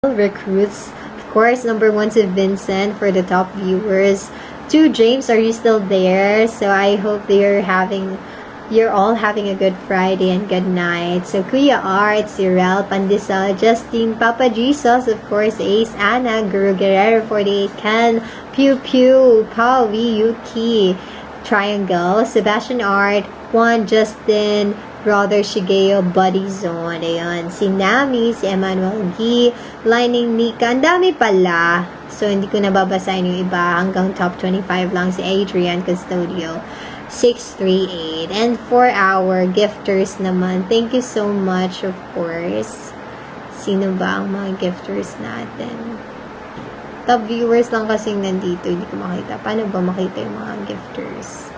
recruits. Of course, number 1 to Vincent for the top viewers. 2, James, are you still there? So I hope you're all having a good Friday and good night. So Kuya Art, Cyril, Pandesal, Justine, Papa Jesus, of course, Ace, Anna, Guru Guerrero 48, Ken, Pew Pew, Pawi, Yuki, Triangle, Sebastian Art, Juan, Justin, Brother Shigeo, Buddy Zone, ayan, si Nami, si Emmanuel G, Lining Nika, ang dami pala. So, hindi ko nababasahin yung iba. Hanggang top 25 lang si Adrian Custodio. 638. And for our gifters naman, thank you so much, of course. Sino ba ang mga gifters natin? Top viewers lang kasing nandito. Hindi ko makita. Paano ba makita yung mga gifters?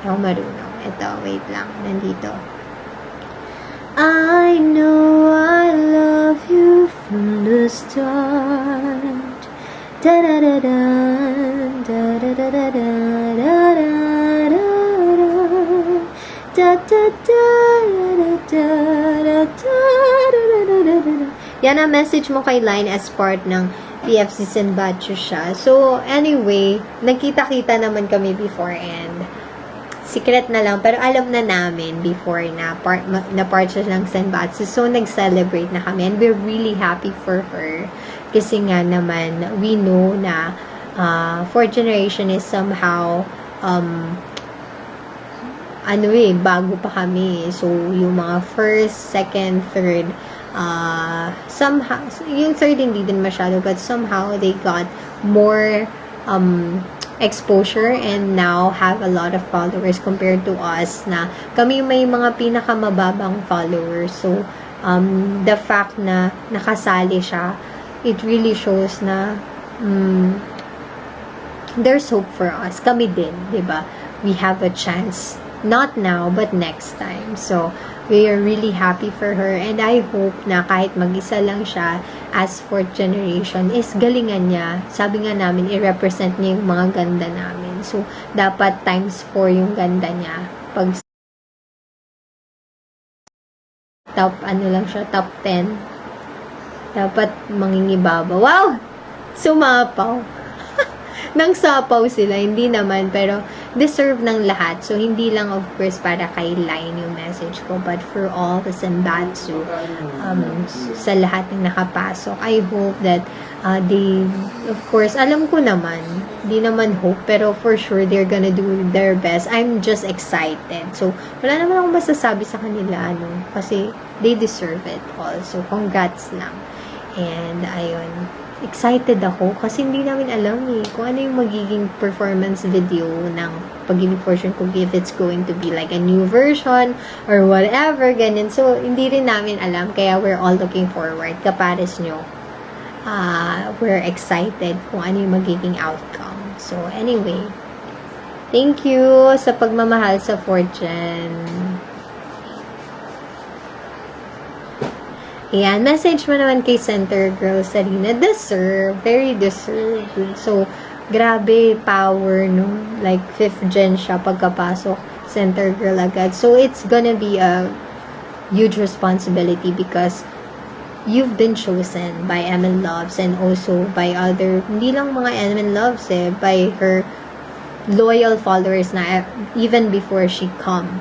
Hindi ako marunong. Ito, wait lang. Nandito. I know I love you from the start. Da da da da da da da da da da da da da. Yan ang message mo kay Line as part ng PFC Senbatsu siya. So, anyway, nagkita-kita naman kami before and secret na lang, pero alam na namin before na part siya ng Senbatsu. So, nag-celebrate na kami and we're really happy for her. Kasi nga naman, we know na fourth generation is somehow bago pa kami. So, yung mga first, second, third, somehow, yung third hindi din masyado, but somehow they got more exposure and now have a lot of followers compared to us na kami may mga pinakamababang followers. So, the fact na nakasali siya, it really shows na there's hope for us. Kami din, diba? We have a chance. Not now, but next time. So, we are really happy for her and I hope na kahit mag-isa lang siya as fourth generation is galingan niya. Sabi nga namin, i-represent niya yung mga ganda namin. So, dapat times 4 yung ganda niya. Pag top 10, dapat mangingibabaw. Wow! Sumapaw. Nang sapaw sila, hindi naman, pero deserve ng lahat. So, hindi lang, of course, para kay Line yung message ko, but for all the Senbatsu, sa lahat ng nakapasok. I hope that they, of course, alam ko naman, di naman hope, pero for sure, they're gonna do their best. I'm just excited. So, wala naman akong masasabi sa kanila, kasi they deserve it all. So, congrats lang. And, ayun, excited ako kasi hindi namin alam kung ano yung magiging performance video ng Pag-ibig Fortune Cookie, if it's going to be like a new version or whatever, ganyan. So, hindi rin namin alam, kaya we're all looking forward. Kapares nyo, we're excited kung ano yung magiging outcome. So, anyway, thank you sa pagmamahal sa Fortune. Ayan, message mo naman kay Center Girl Sarina. Deserve, very deserve. So, grabe, power, no? Like, 5th gen siya pagkapasok. Center Girl agad. So, it's gonna be a huge responsibility because you've been chosen by MN Loves and also by other, hindi lang mga MN Loves by her loyal followers na even before she joined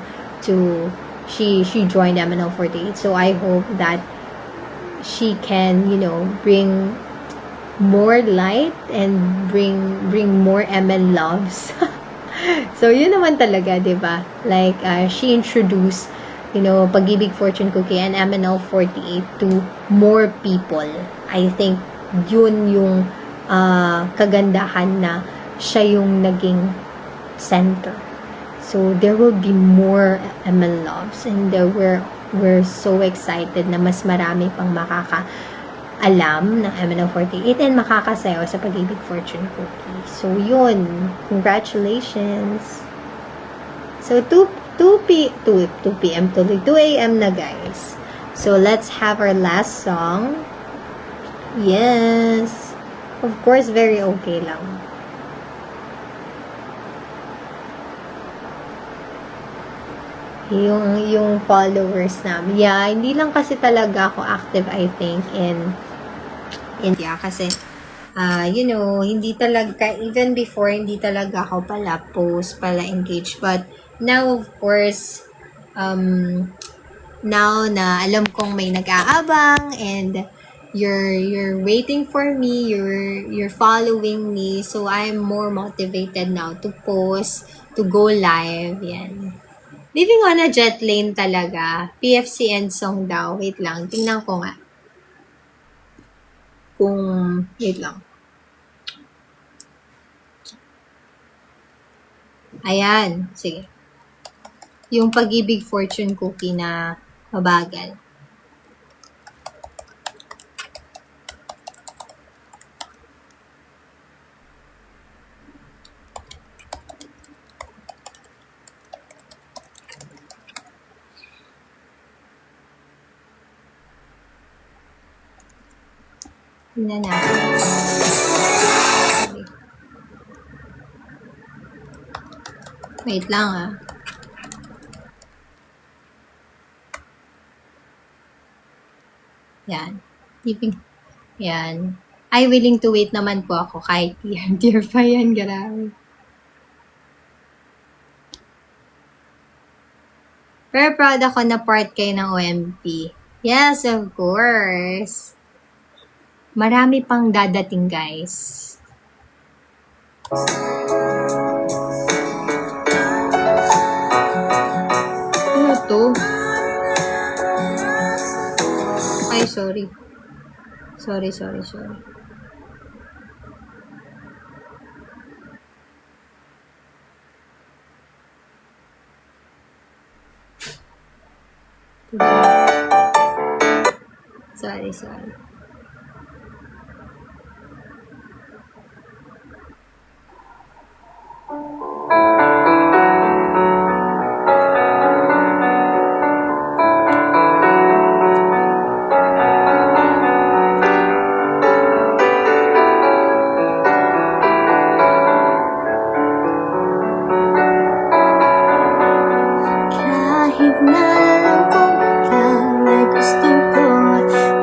MNL48. So, I hope that she can, bring more light and bring more ML loves. So, yun naman talaga, diba? Like, she introduced, Pag-ibig Fortune Cookie and MNL48 to more people. I think, yun yung kagandahan na siya yung naging center. So, there will be more ML loves and we're so excited na mas marami pang makakaalam ng MNL48 and makakasayaw sa Pag-ibig Fortune Cookie. So, yun. Congratulations! So, 2 p.m. tuloy. 2 a.m. na, guys. So, let's have our last song. Yes! Of course, very okay lang. yung followers namin. Yeah, hindi lang kasi talaga ako active, I think, in India. Kasi, hindi talaga, even before, hindi talaga ako pala post, pala engage. But, now, of course, now na alam kong may nag-aabang and you're waiting for me, you're following me, so I'm more motivated now to post, to go live. Yan. Living on a jet lane talaga. PFC and song daw. Wait lang. Tingnan ko nga. Wait lang. Ayan. Sige. Yung Pag-ibig fortune cookie na mabagal. Tingnan natin. Wait lang ah. Yan. Yan. Ay, willing to wait naman po ako kahit dear pa yan. Grabe. Very proud ako na part kayo ng OMP. Yes, of course. Marami pang dadating, guys. Ano to? Ay, sorry. Sorry. Sorry. Kahit na alam kong ikaw ay gusto ko,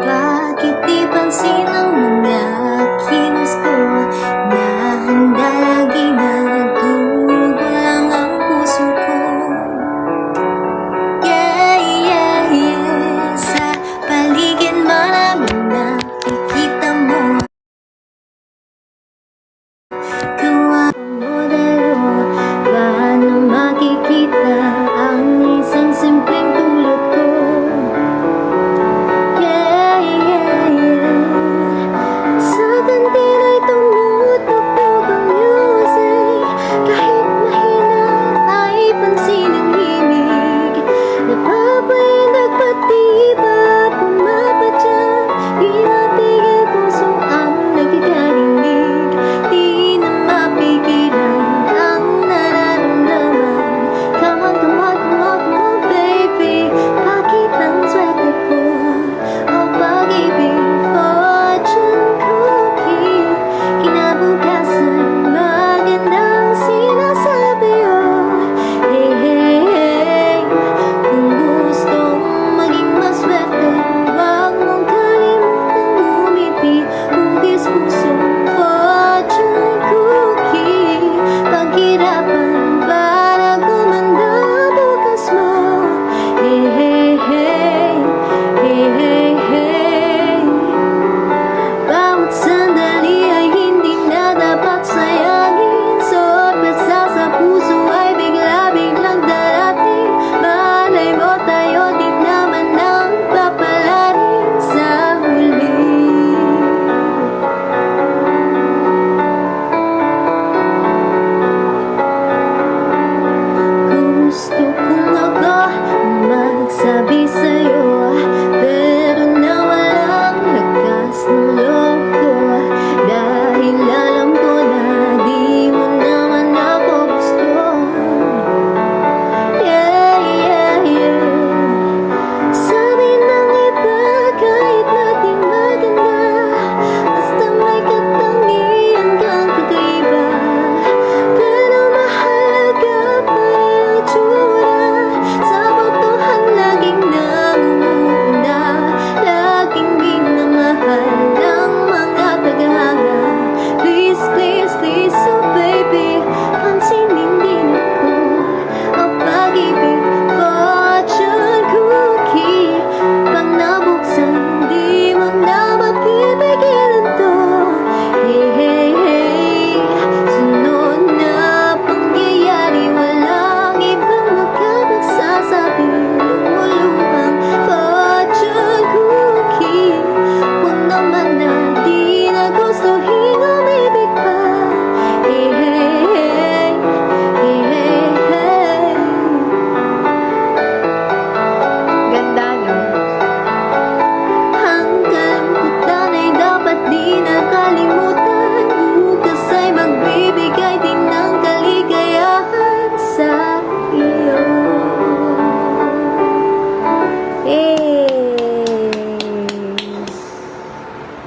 bakit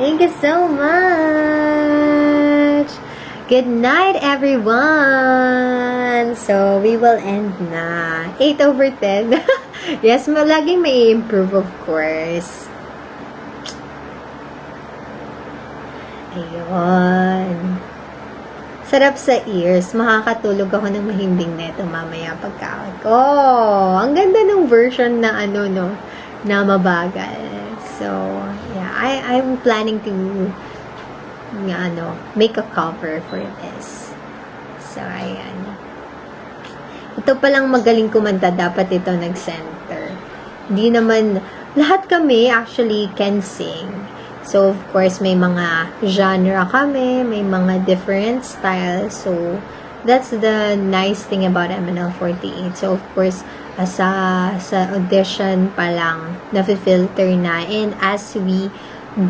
Thank you so much. Good night, everyone. So, we will end na. 8/10. Yes, laging may improve, of course. Ayun. Sarap sa ears. Makakatulog ako ng mahimbing neto mamaya pagkaon ko. Ang ganda ng version na na mabagal. So, yeah, I'm planning to make a cover for this. So, ayan. Ito palang magaling kumanta, dapat ito nag-center. Hindi naman, lahat kami actually can sing. So, of course, may mga genre kami, may mga different styles. So, that's the nice thing about MNL48. So, of course, sa audition pa lang, nafe-filter na. And as we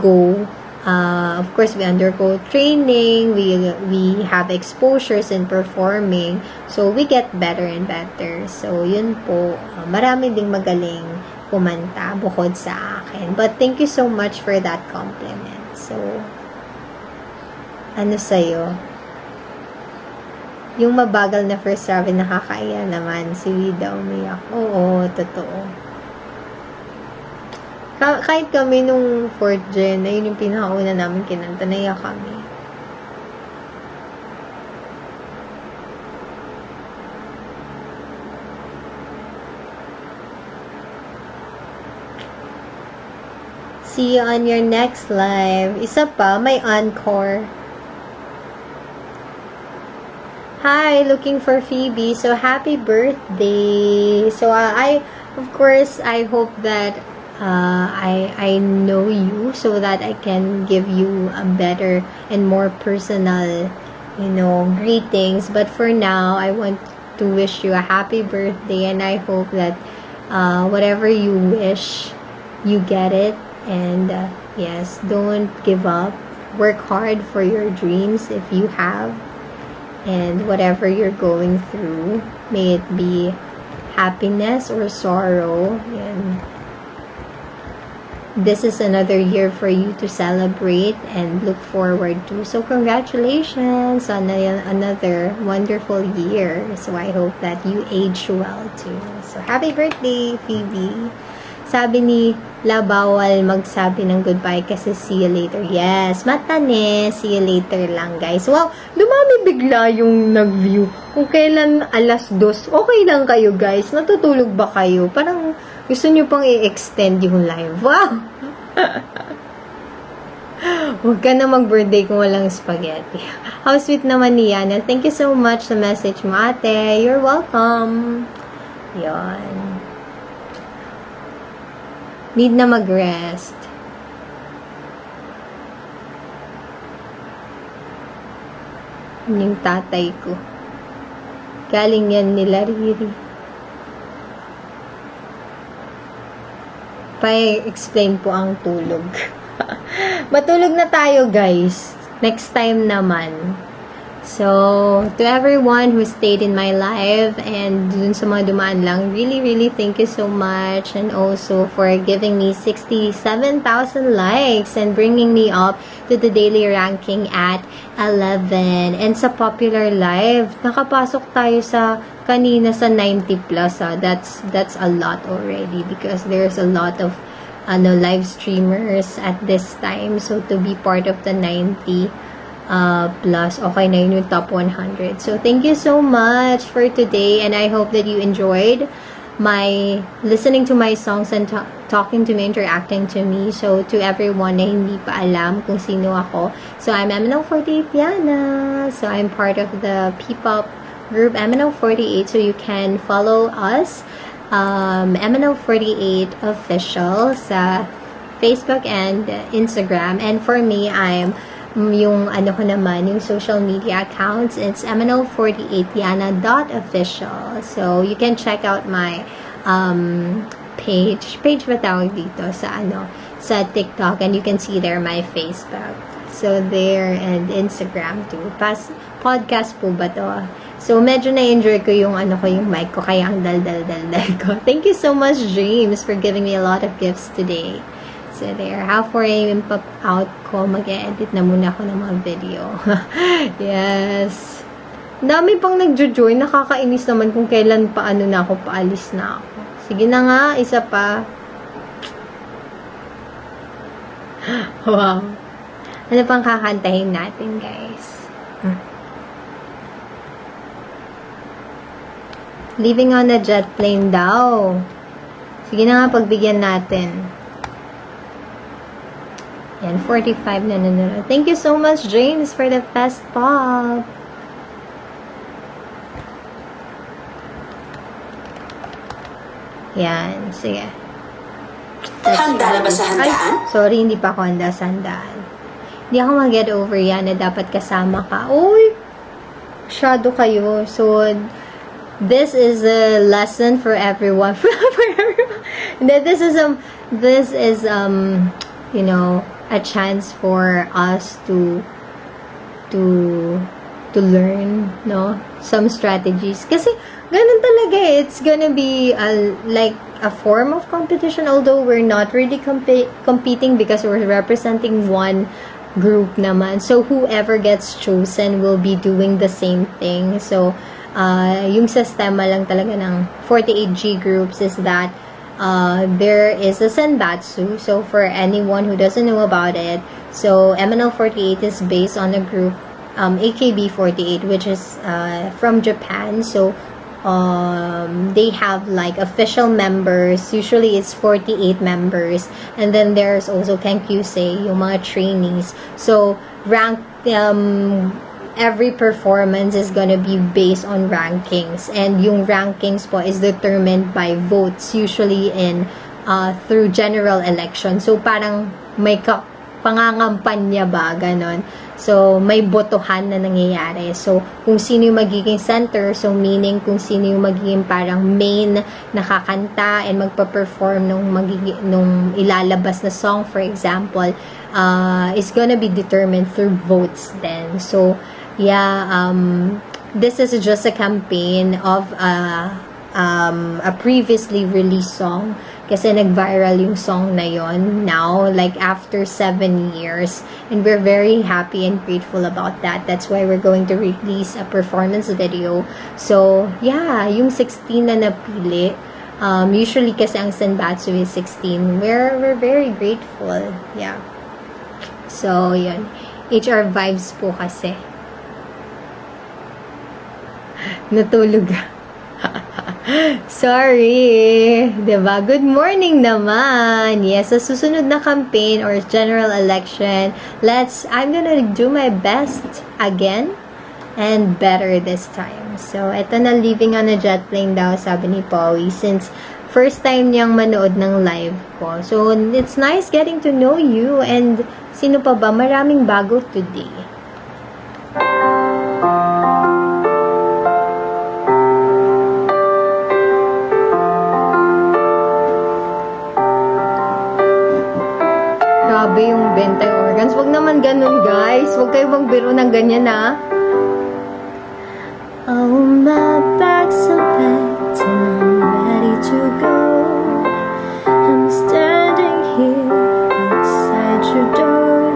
go, of course, we undergo training, we have exposures in performing, so we get better and better. So, yun po, marami ding magaling kumanta bukod sa akin. But thank you so much for that compliment. So, ano sa'yo? Yung mabagal na first sabi, nakakaiya naman. Si Wida umiyak. Oo, totoo. Kahit kami nung 4th gen, ayun yung pinakauna namin kinanta, naiyak kami. See you on your next live. Isa pa, may encore. Hi, looking for Phoebe. So, happy birthday. So, of course, I hope that I know you so that I can give you a better and more personal, greetings. But for now, I want to wish you a happy birthday, and I hope that whatever you wish, you get it. And yes, don't give up. Work hard for your dreams if you have. And whatever you're going through, may it be happiness or sorrow. And this is another year for you to celebrate and look forward to. So congratulations on another wonderful year. So I hope that you age well too. So happy birthday, Phoebe. Sabi ni La, bawal magsabi ng goodbye kasi see you later. Yes, matane, see you later lang, guys. Wow, dumami bigla yung nag-view. Kung kailan 2:00, okay lang kayo, guys. Natutulog ba kayo? Parang gusto nyo pang i-extend yung live. Wow! Huwag ka na mag-birthday kung walang spaghetti. How sweet naman ni Yana. Thank you so much sa message mo, ate. You're welcome. Yon. Need na mag-rest. Yung tatay ko. Galing yan nila Riri. Pa-explain po ang tulog. Matulog na tayo, guys. Next time naman. So, to everyone who stayed in my live and dun sa mga dumaan lang, really, really thank you so much. And also for giving me 67,000 likes and bringing me up to the daily ranking at 11. And sa popular live, nakapasok tayo sa kanina sa 90 plus. That's a lot already because there's a lot of live streamers at this time. So, to be part of the 90 plus, okay na yun yung top 100. So, thank you so much for today, and I hope that you enjoyed my listening to my songs and talking to me, interacting to me. So, to everyone na hindi pa alam kung sino ako, so I'm MNL48 Yana. So, I'm part of the P-pop group MNL48, so you can follow us, MNL48 official sa Facebook and Instagram. And for me, I'm yung ko naman, yung social media accounts, it's mnl48yana.official. So, you can check out my page ba tawag dito sa TikTok, and you can see there my Facebook. So, there, and Instagram too. Podcast po ba to? So, medyo na-enjoy ko yung yung mic ko, kaya ang dal ko. Thank you so much, James, for giving me a lot of gifts today. So there, half 4 a.m. pop out ko. Mag-edit na muna ako ng mga video. Yes. Dami pang nagjo-join. Nakakainis naman kung kailan paano na ako, paalis na ako. Sige na nga, isa pa. Wow. Ano pang kakantahin natin, guys? Living on a jet plane daw. Sige na nga, pagbigyan natin. Yan, 45 na nanonood. Thank you so much, James, for the fast pop. Yan, sige. Handa na ba sa handaan? Ay, sorry, hindi pa ako handa sa handaan. Hindi ako mag-get over yan na dapat kasama ka. Uy! Masyado kayo. So, this is a lesson for everyone. For everyone. This is you know, a chance for us to learn, no, some strategies. Kasi ganun talaga eh. It's gonna be like a form of competition, although we're not really competing because we're representing one group naman. So whoever gets chosen will be doing the same thing. So yung sistema lang talaga ng 48G groups is that there is a Senbatsu. So for anyone who doesn't know about it, so MNL48 is based on a group, AKB48, which is from Japan. So they have like official members. Usually it's 48 members, and then there's also Kenkyusei, yung mga trainees. So rank every performance is gonna be based on rankings, and yung rankings po is determined by votes, usually in through general election. So parang may pangangampanya ba, ganon. So may botohan na nangyayari. So kung sino yung magiging center, so meaning kung sino yung magiging parang main nakakanta and magpa-perform nung ilalabas na song, for example, is gonna be determined through votes then. So yeah, this is just a campaign of a previously released song, kasi nag-viral yung song na yon now, like after 7 years, and we're very happy and grateful about that. That's why we're going to release a performance video. So yeah, yung 16 na napili, usually kasi ang Senbatsu is 16. We're very grateful. Yeah. So yun, HR vibes po kasi. Natulog. Sorry. Diba? Good morning naman. Yes, sa susunod na campaign or general election, I'm gonna do my best again and better this time. So, eto na, living on a jet plane daw, sabi ni Powie, since first time niyang manood ng live ko. So, it's nice getting to know you, and sino pa ba? Maraming bago today. Grabe yung bentay organs. Wag naman ganun, guys. Wag kayo magbiro ng ganyan, ha? Oh, my back's so packed and I'm ready to go. I'm standing here outside your door.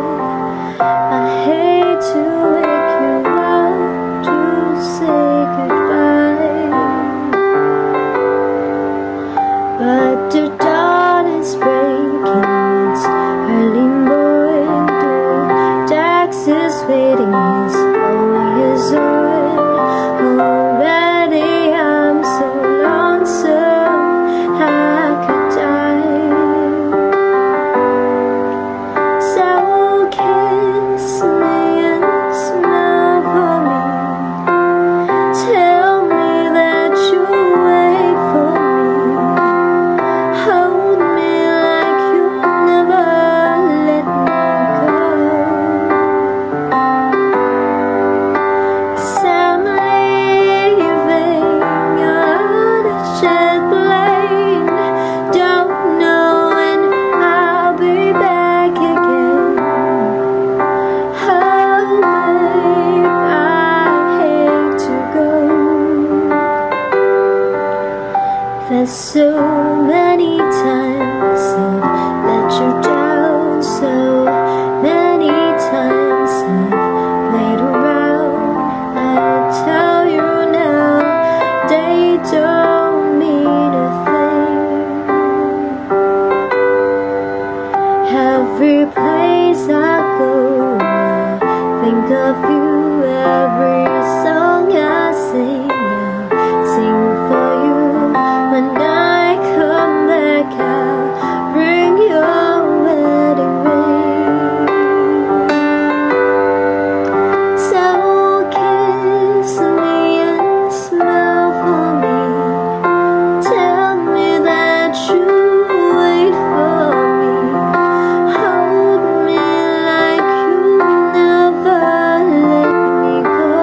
I hate to wake you up to say goodbye, but the dawn is breaking. It's early morning. Dax is waiting. He's all years old. Already I'm so lonesome I could die. So kiss me and smile for me. Tell me that you'll wait for me. Hold me like you'll never let me go. days I go, I think of you every song I sing. I sing for you when I come back. I'll bring your wedding ring. So kiss me and smile for me. Tell me that you wait for me. Hold me like you never let me go.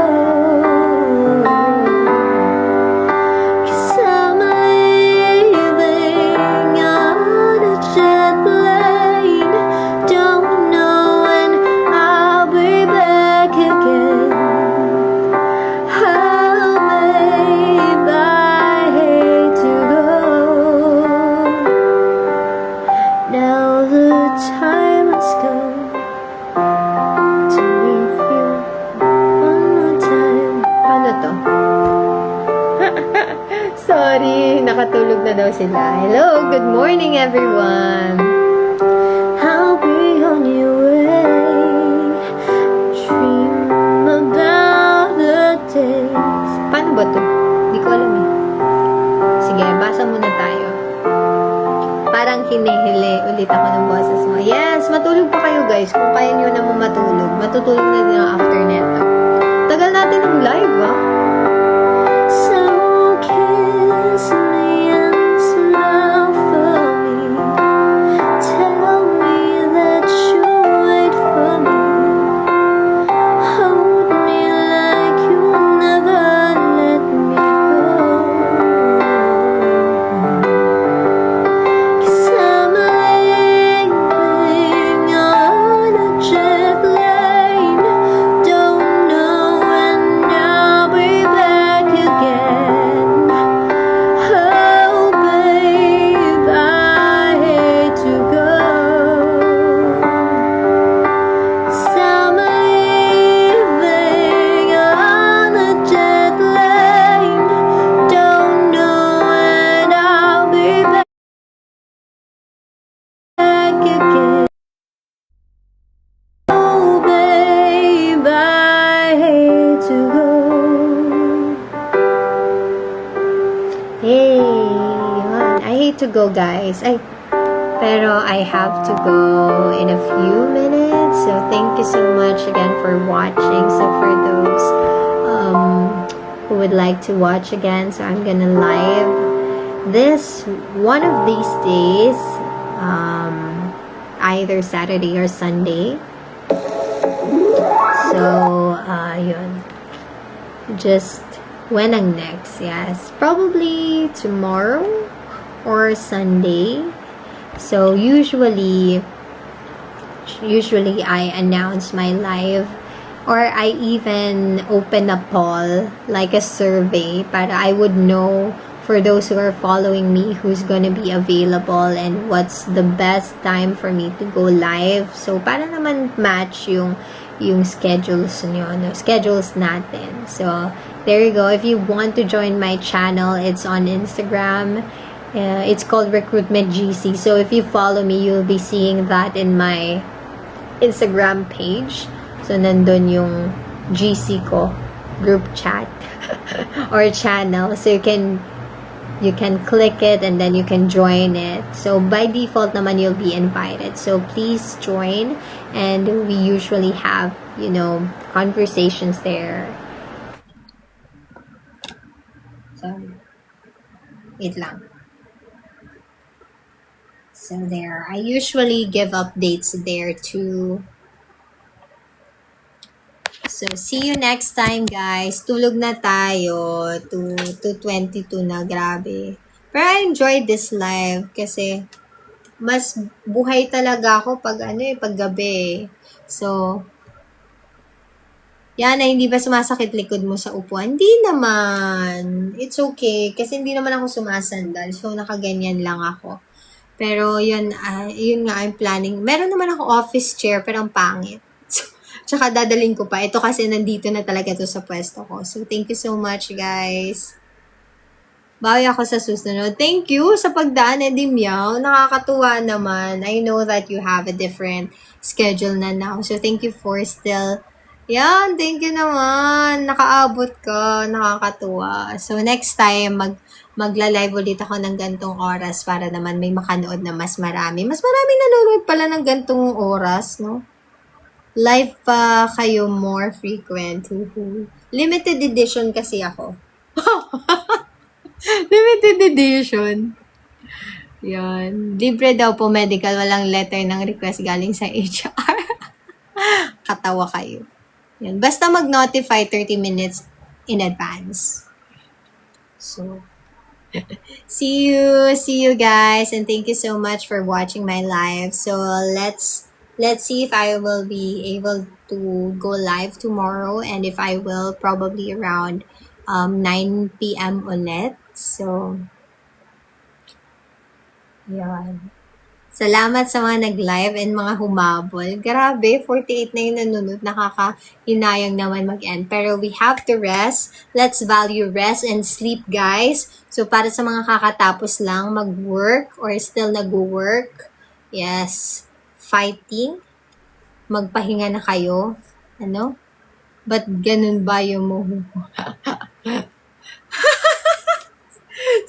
'Cause I'm leaving on a jet plane. Don't know when I'll be back again. Oh, babe, I hate to go. Now the time has come to leave you one more time. Paano to? Sorry, nakatulog na daw sila. Hello, good morning everyone. I'll be on your way. Dream about the days. Paano ba to? Di ko alam eh. Sige, basa muna tayo. Parang hinihili ulit ako ng boses mo. Yes, matulog pa kayo guys. Kung kaya nyo naman matulog, matutulog na din ako after neto. Tagal natin ng live ah. So kiss me and smile for me. Tell me that you wait for me. Hold me like you never let me go. 'Cause I'm leaving on a jet plane. Don't know when I'll be back again. Oh, babe, I hate to go. 'Cause I'm leaving on a jet plane. Don't know when I'll be back again. Oh, babe, I hate to go. Hey, yun. I hate to go, guys. Pero I have to go in a few minutes. So thank you so much again for watching. So for those who would like to watch again, so I'm gonna live this one of these days, either Saturday or Sunday. So, yun. Just when ang next, yes. Probably tomorrow or Sunday. So, usually I announce my live or I even open a poll, like a survey, para I would know for those who are following me who's gonna be available and what's the best time for me to go live. So, para naman match yung schedules nyo, schedules natin. So, there you go. If you want to join my channel, it's on Instagram. It's called Recruitment GC. So, if you follow me, you'll be seeing that in my Instagram page. So, nandun yung GC ko, group chat, or channel. So, you can click it and then you can join it. So, by default naman, you'll be invited. So, please join. And we usually have, conversations there. So, wait lang. So, there. I usually give updates there too. So, see you next time, guys. Tulog na tayo. 2:22 na. Grabe. Pero I enjoyed this live kasi mas buhay talaga ako pag gabi. So, yan na, hindi ba sumasakit likod mo sa upuan? Hindi naman. It's okay. Kasi hindi naman ako sumasandal. So, nakaganyan lang ako. Pero, yun nga, I'm planning. Meron naman ako office chair, pero ang pangit. Tsaka dadaling ko pa. Ito kasi nandito na talaga to sa pwesto ko. So, thank you so much, guys. Bawi ako sa susunod. Thank you sa pagdaan, Eddie Meow. Nakakatuwa naman. I know that you have a different schedule na now. So, thank you for still... Yan, thank you naman. Nakaabot ka. Nakakatuwa. So, next time, magla-live ulit ako ng gantong oras para naman may makanood na mas marami. Mas maraming nanonood pala ng gantong oras, no? Live pa kayo more frequent. Limited edition kasi ako. Limited edition. Yan. Libre daw po medical. Walang letter ng request galing sa HR. Katawa kayo. Yan. Basta mag-notify 30 minutes in advance. So, see you guys, and thank you so much for watching my live. So let's see if I will be able to go live tomorrow, and if I will, probably around 9 p.m. ulit. So, yan. Salamat sa mga nag-live and mga humabol. Grabe, 48 na yung nanonood. Nakakahinayang naman mag-end. Pero we have to rest. Let's value rest and sleep, guys. So, para sa mga kakatapos lang mag-work or still nag-work, yes, fighting, magpahinga na kayo. Ano? Ba't ganun ba yung mo?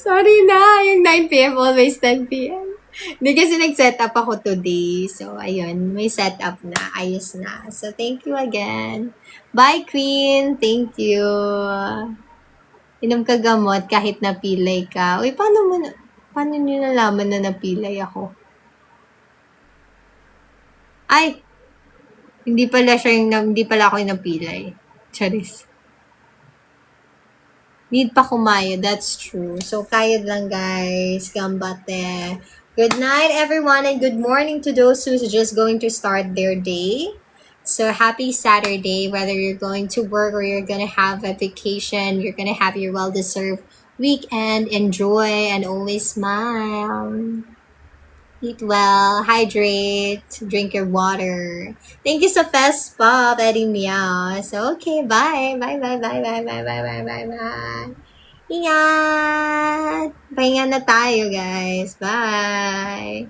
Sorry na, yung 9 p.m. always 10 p.m. Hindi kasi nag-set up ako today. So, ayun. May set up na. Ayos na. So, thank you again. Bye, Queen. Thank you. Inom ka gamot kahit napilay ka. Uy, paano nyo nalaman na napilay ako? Ay! Hindi pala ako yung napilay. Charis. Need pa kumayo. That's true. So, kayod lang, guys. Gambate. Good night, everyone, and good morning to those who's just going to start their day. So, happy Saturday, whether you're going to work or you're going to have a vacation, you're going to have your well-deserved weekend. Enjoy and always smile. Eat well, hydrate, drink your water. Thank you sa Fest Pop, Eddie Meow. So, okay, bye. Bye. Ingat! Pahinga na tayo, guys. Bye!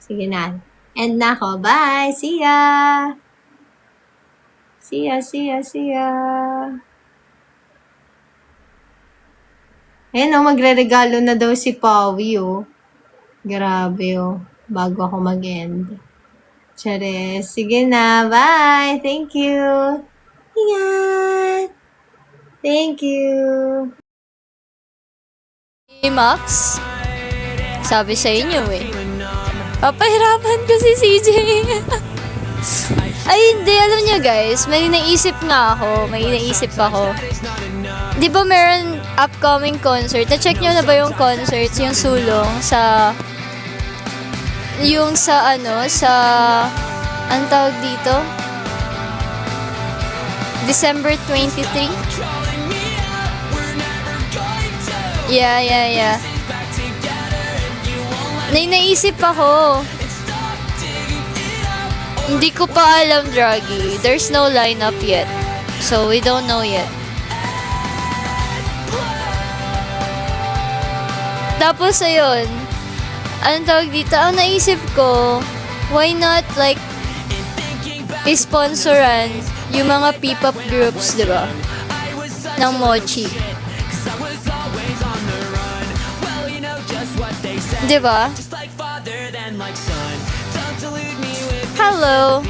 Sige na. End na ako. Bye! See ya! See ya! Ayan o, magre-regalo na daw si Pawi o. Grabe o. Bago ako mag-end. Chares. Sige na. Bye! Thank you! Ingat! Thank you! Hey, Max, sabi sa inyo eh. Papahirapan ko si CJ. Ay, hindi. Alam niyo guys, may naisip ako. Di ba meron upcoming concert? Na-check niyo na ba yung concerts, yung sulong sa... Anong tawag dito? December 23? Yeah. Naisip ako. Hindi ko pa alam, Draggy. There's no lineup yet. So, we don't know yet. Tapos, ayun. Anong tawag dito? Ang naisip ko, why not, like, isponsoran yung mga P-pop groups, di ba? Ng Mochi. Di ba? Hello!